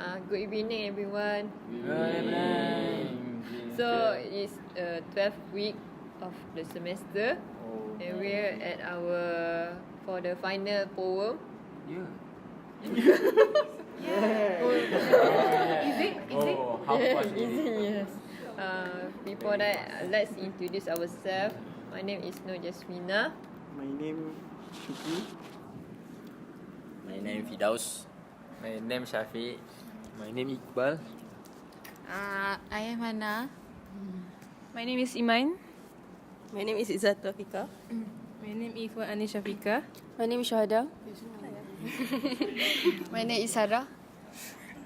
Good evening, everyone. Good evening. So it's 12th week of the semester, and we're at for the final poem. Is it? How fast is it? Yes. Before that, let's introduce ourselves. My name is Nur Jasmina. My name Shukri. My name Fidaus. My name Shafi. My name Iqbal. I am Hana. My name is Iman. My name is Izzat Rafika. My name is Ikhwan Anis Shafika. My name is Syahada. My name is Sarah.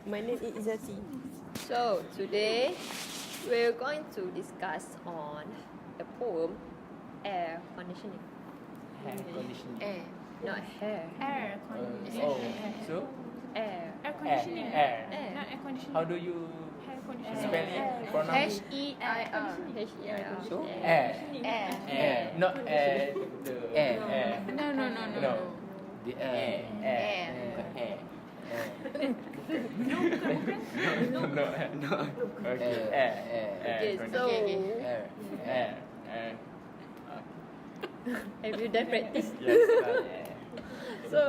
My name is Izzati. So today, we're going to discuss on the poem Air Conditioning. Hair conditioning. Air, not hair. Air conditioning. So? Air. Air conditioning. Air. Not air conditioning. How do you Air conditioning. spell it? Pronounce it? H-E-I-R. H-E-I-R. So? Air. Air. Not air. The air. No. The air. Air. Air. No. Okay. Air. Okay, so Air. have you done practice? Yes. So,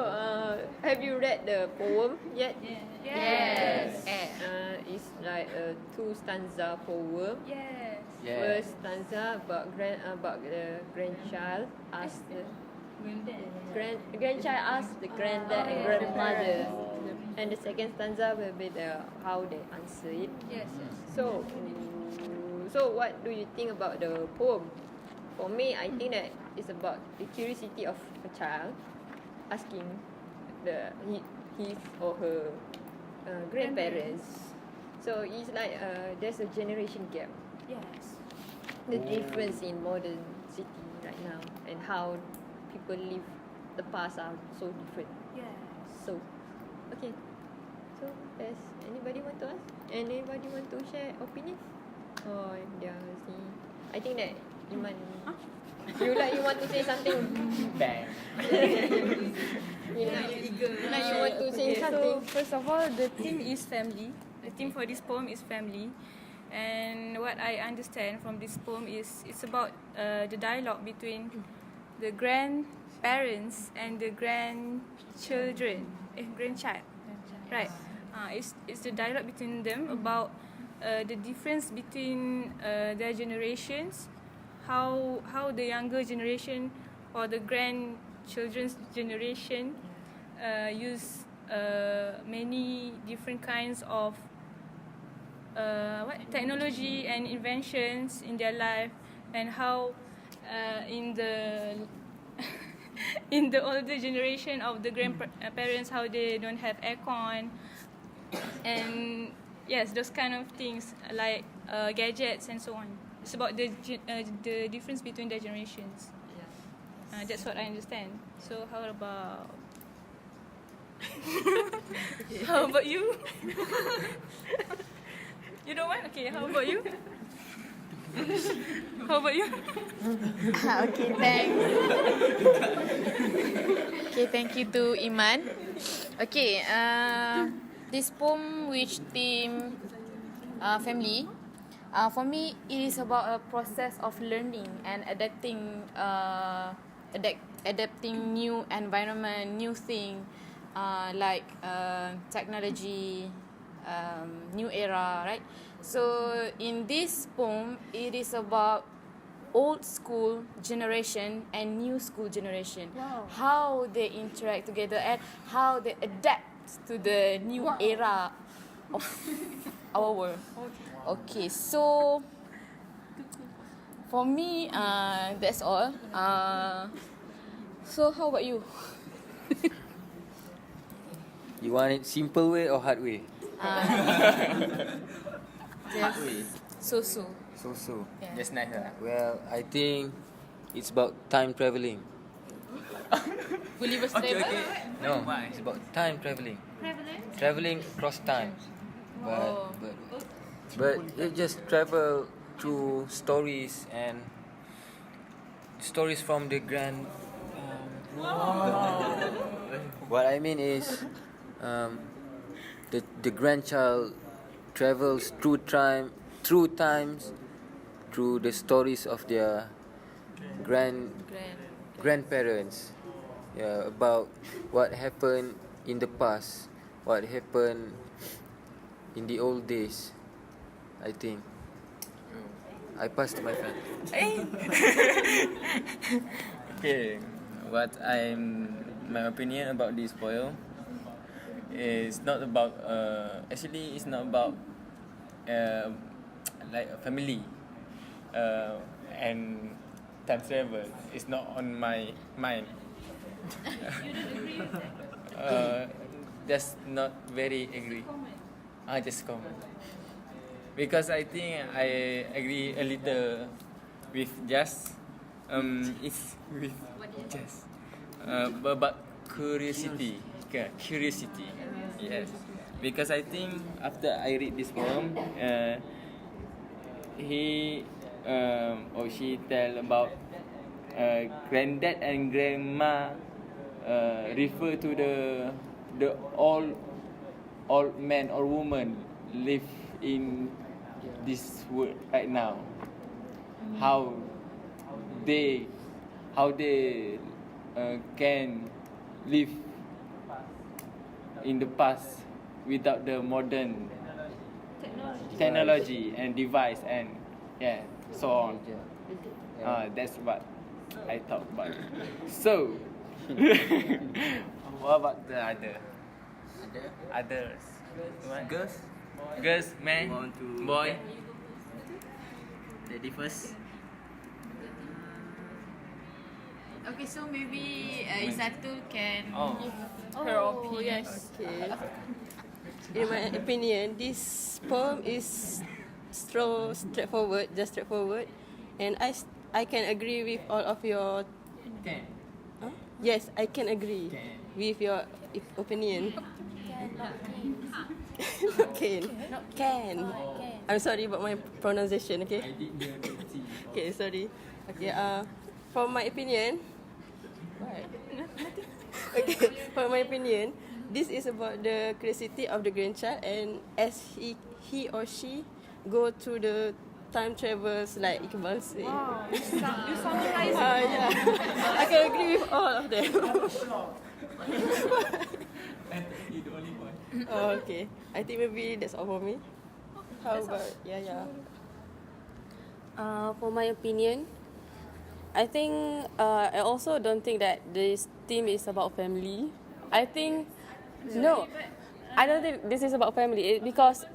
have you read the poem yet? Yes. It's like a 2 stanza poem. Yes. First stanza about the grandchild asked the grandchild asked the granddad and grandmother, and the second stanza will be how they answer it. Yes. So what do you think about the poem? For me, I think that it's about the curiosity of a child asking his or her grandparents. So it's like there's a generation gap. Yes. The difference in modern city right now and how people live the past are so different. Yes. So, okay. So, does anybody want to ask? Anybody want to share opinion? Oh, yeah, see. I think that Iman, you want to say something. Bang. you want to say something. So first of all, the theme is family. The theme for this poem is family. And what I understand from this poem is it's about the dialogue between the grandparents and the grandchild. Right. It's the dialogue between them about the difference between their generations, how the younger generation or the grandchildren's generation use many different kinds of technology and inventions in their life, and how in the in the older generation of the grandparents, how they don't have aircon, and yes, those kind of things like gadgets and so on. It's about the difference between the generations. That's what I understand. So how about how about you? You don't want? Okay, how about you? How about you? Okay, thanks. Okay, thank you to Iman. Okay, this poem which theme family. For me, it is about a process of learning and adapting new environment, new thing, like technology, new era, right? So in this poem, it is about old school generation and new school generation. Wow. How they interact together and how they adapt to the new era of our world. Okay, so for me, that's all. So how about you? You want it simple way or hard way? So. So. Yeah. Just nice lah. Well, I think it's about time traveling. Gulliver's travel. No, it's about time traveling. Traveling across time. But it just travel through stories and stories from the grand. What I mean is, the grandchild travels through times, through the stories of their grandparents. Yeah, about what happened in the past, what happened in the old days. I think. I pass to my friend. Okay, my opinion about this poem is not about actually it's not about like a family and time travel. It's not on my mind. Just not very agree. Just comment. Because I think I agree a little with just it's with just about curiosity. Curiosity. Yes. Because I think after I read this poem, he or she tell about granddad and grandma refer to the old man or woman live in this world right now. How they can live in the past without the modern technology and device and so on. That's what I thought about. So what about the others? Girls, man, boy. Lady first. Okay, so maybe Izatul can give Her opinion. Okay. In my opinion, this poem is straightforward, and I can agree with all of your. Yes, I can agree with your opinion. Can. I'm sorry about my pronunciation. Okay. Okay, sorry. Okay. For my opinion. What? Okay. For my opinion, this is about the curiosity of the grandchild, and as he or she go through the time travels like Iqbal say. Wow, you summarize it. Yeah. I can agree with all of them. Oh, okay. I think maybe that's all for me. How about yeah. For my opinion, I think I also don't think that this theme is about family. I think no, I don't think this is about family because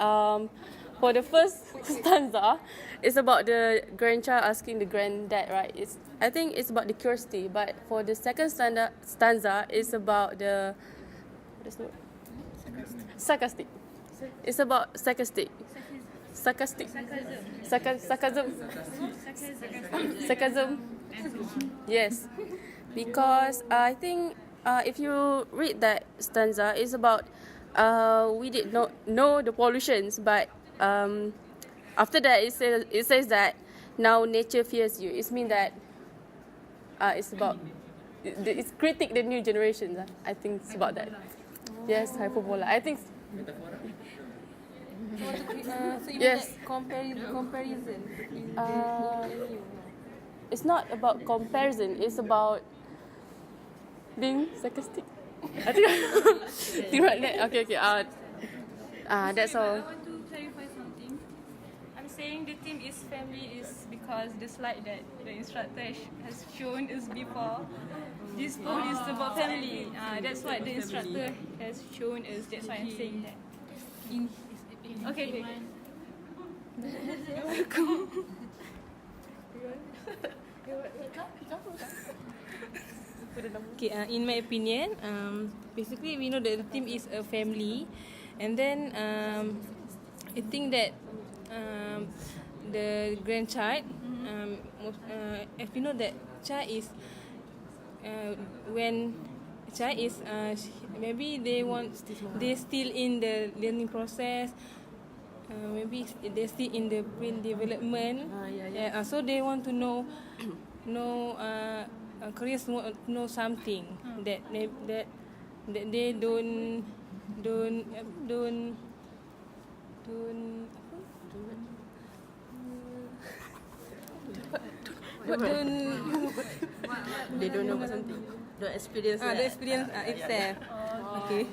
for the first stanza, it's about the grandchild asking the granddad, right? I think it's about the curiosity, but for the second stanza, it's about the sarcastic. It's about sarcastic. Sarcasm. Yes, because I think if you read that stanza, it's about we did not know the pollutions, but after that it says that now nature fears you. It means that it's about it's critique the new generations. I think it's about that. Yes, hyperbola. I think. So you Yes. comparison. It's not about comparison. It's about being sarcastic. I think right there. Okay. That's all. I want to clarify something. I'm saying the theme is family is because the slide that the instructor has shown is before. This poem is about family. That's what the instructor has shown us. That's why I'm saying that. Okay. Okay, in my opinion, basically we know that the theme is a family, and then I think that the grandchild, if you know that child is when child is maybe they still in the learning process. Maybe they're still in the brain development. So they want to know curious to know something that they don't don't don't what don't They don't know about something. Don't experience the experience itself. Okay.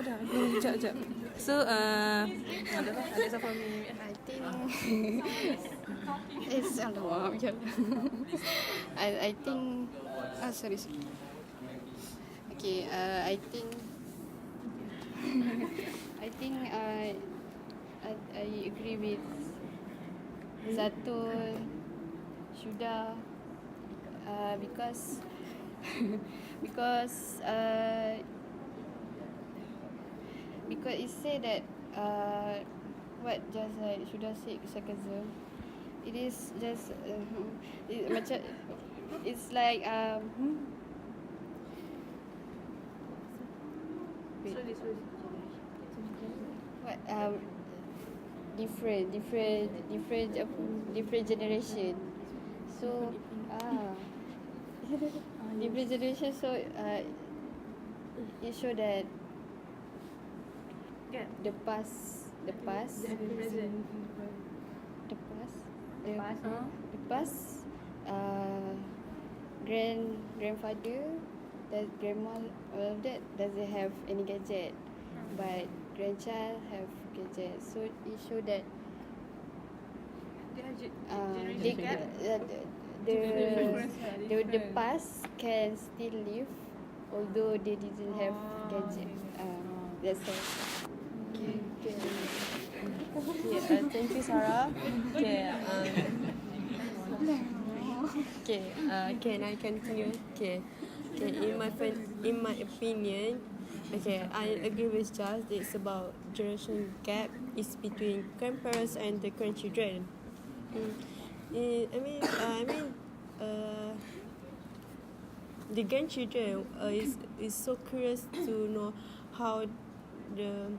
Dah. Sekejap. So ada siapa ni? I think it's alamak. I think sorry. Okay, I think I agree with Zatul, Shuda, because it say that what just like Shuda said sarcasm, it is just macam it's like wait. What different generation. So different generation. So it show that the past, the grandfather, that grandma, all of that doesn't have any gadget, but grandchild have gadget. So it show that the past can still live although they didn't have gadget. That's all. Thank you, Sarah. Can I continue? In my opinion, I agree with Jazz. It's about generation gap is between grandparents and the grandchildren. The grandchildren is so curious to know how the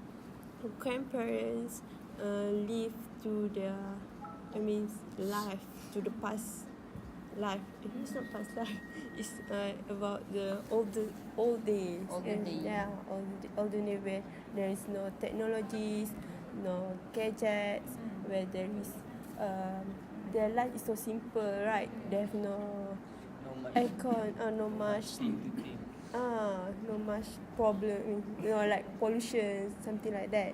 grandparents live to their life, to the past life. It's not past life. It's about the old days. Older days, where there is no technologies, no gadgets, where there is their life is so simple, right? They have no aircon, no much problem, like pollution, something like that.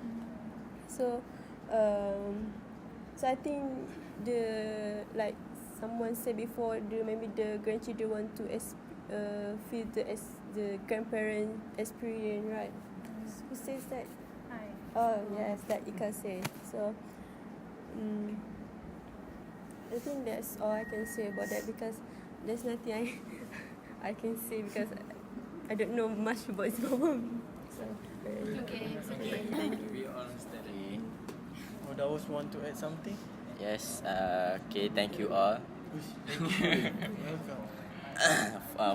So I think like someone said before, maybe the grandchildren want to feel the grandparent experience, right? Who says that? Oh yes, that Ika said. So I think that's all I can say about that, because there's nothing I can say, because I don't know much about this problem. So We all understand. Daus want to add something? Yes, okay, thank you all.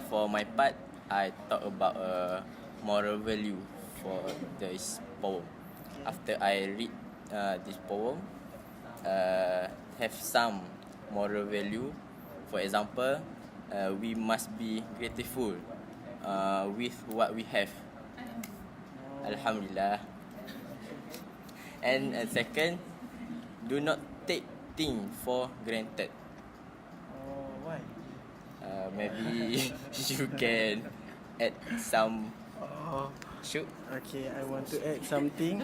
For my part, I talk about moral value for this poem. After I read this poem, have some moral value. For example, we must be grateful with what we have. Alhamdulillah. And second, do not take things for granted. Why? Maybe you can add some. Shoot. Okay, I want to add something.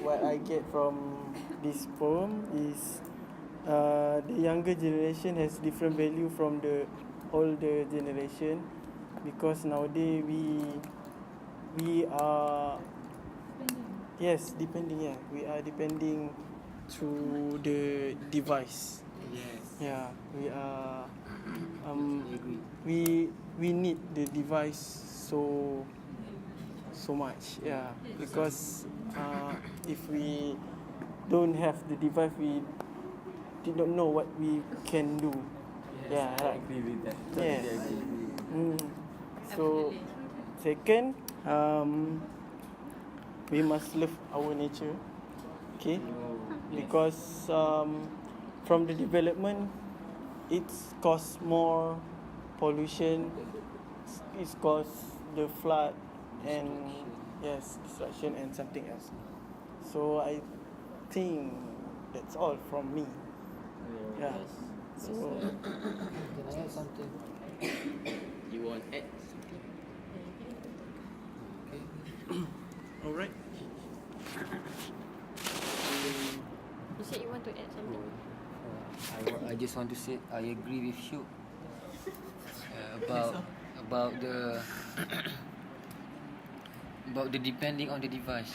What I get from this poem is the younger generation has different value from the older generation, because nowadays we are depending. We are depending through the device. Yes. We are we need the device so much. Because if we don't have the device, we did not know what we can do. Yes, I agree with that. Yes. Totally agree. So second, we must love our nature. Okay, because from the development, it's cause more pollution, is cause the flood and yes, destruction and something else. So I think that's all from me. Yeah. So Can I add something? You want add? all right. You said you want to add something. I just want to say I agree with you about the about the depending on the device.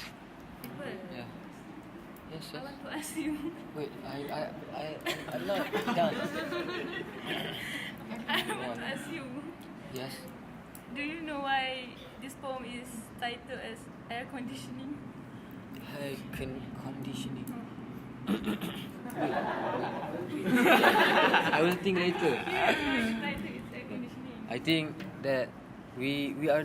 Yeah. Yes, I yes. want to ask you. Wait, I'm not done. I want to ask you. Yes. Do you know why this poem is titled as air conditioning? Air conditioning. I will think later. Yeah, why the title is air conditioning? I think that we are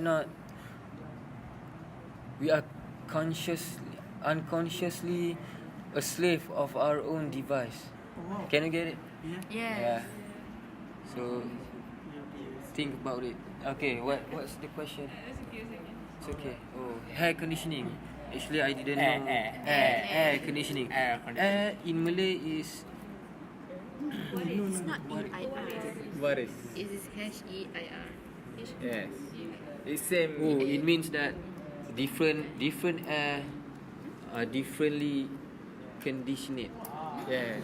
unconsciously a slave of our own device. Can you get it? Yeah. So think about it. Okay, what's the question? It's okay, it's okay. It's okay. Oh, air conditioning. Actually, I didn't know. Air conditioning. Air in Malay is It's not E-I-R. What is? It is H-E-I-R. Yes. It's same. oh, it means that different air are differently conditioned. Yeah.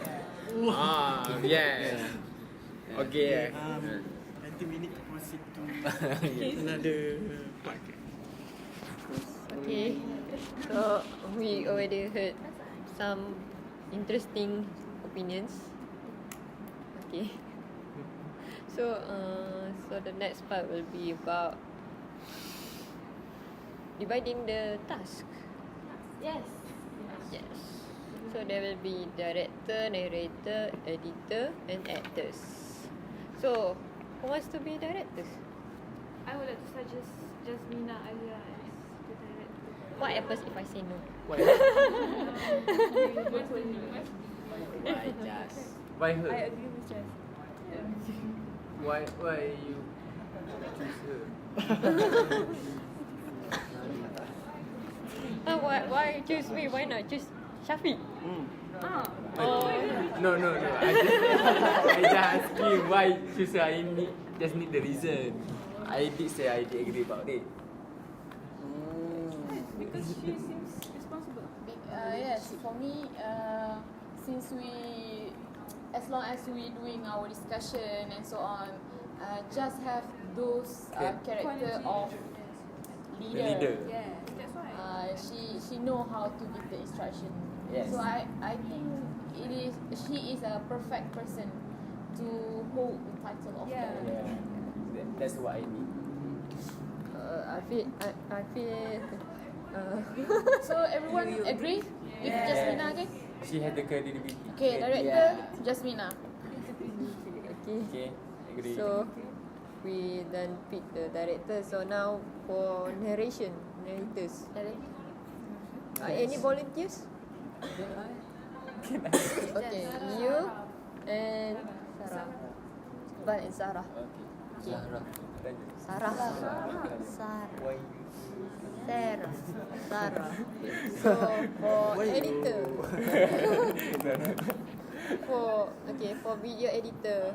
Yes. Okay. I think we need to proceed to another part. Okay. So we already heard some interesting opinions. Okay. So the next part will be about dividing the task. Yes. Yes. So there will be director, narrator, editor, and actors. So who wants to be directors? I would like to suggest Jasmina Alia as the director. What happens if I say no? Why just? Why her? I agree with Jas. Why you choose her? Why choose me? Why not choose Shafiq? No. I just asking why choose her. Just need the reason. I did say I did agree about it. Because she seems responsible. Yes, for me, since as long as we doing our discussion and so on, just have those character of leader. leader. Yes, that's why. She know how to give the instruction. Yes. So I think she is a perfect person to hold the title of Yeah. director. That's what I need. I feel. So everyone agree with Jasmina again? She had the credibility. Okay, director Jasmina. Okay. Okay, agree. So we then pick the director. So now for narrators. Any volunteers? Okay, you and Sarah. Iqbal and Sarah. Okay. Sarah. Why? Sarah. So for editor. for video editor.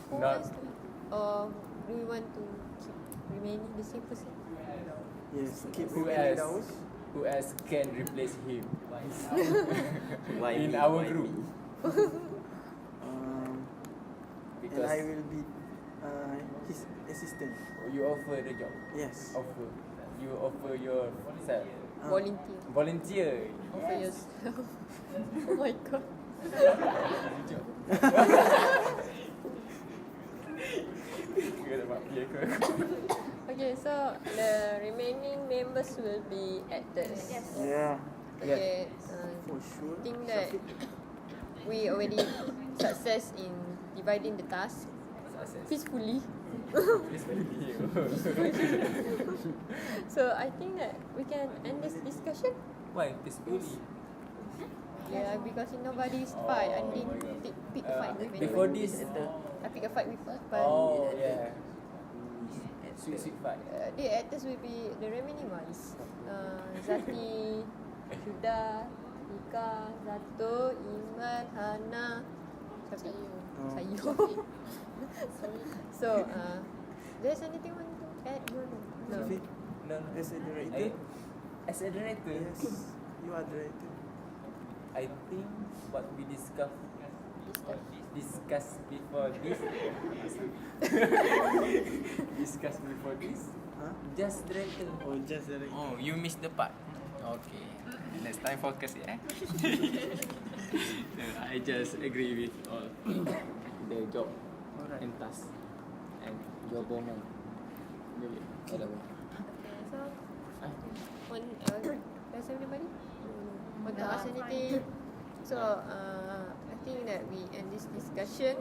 Who Not- wants to? Or do you want to keep remaining the same person? Yes, keep Who remaining else? those. Who else can replace him Why in me? our Why group? me? And Because I will be his assistant. you offer the job. Yes. Offer. You offer yourself. Volunteer. Volunteer. For yourself. Oh my god. Okay, so the remaining members will be actors. Yeah. Okay, For sure. think that we already success in dividing the task peacefully. So I think that we can end this discussion. Why peacefully? Yeah, because nobody is fight. I didn't pick a fight with Before anyone. this. I pick a fight with Iqbal. Oh yeah. Sweet part. The actors will be the remaining ones. Zati, Syuda, Ika, Zato, Iman, Hana, Sayu. So, there's anything want to add? No. No. As a director, As a director, yes, you are director. I think what we discussed before this. Discuss before this. Huh? Just director. Oh, just director. Oh, you missed the part. Okay. Next time focus, yeah. No, I just agree with all the job Alright. and task and Jawapan maybe. ada apa? So, does everybody want to ask anything? So, I think that we end this discussion.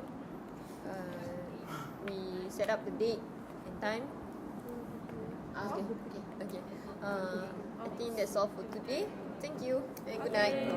We set up the date and time. Okay. I think that's all for today. Thank you and good night.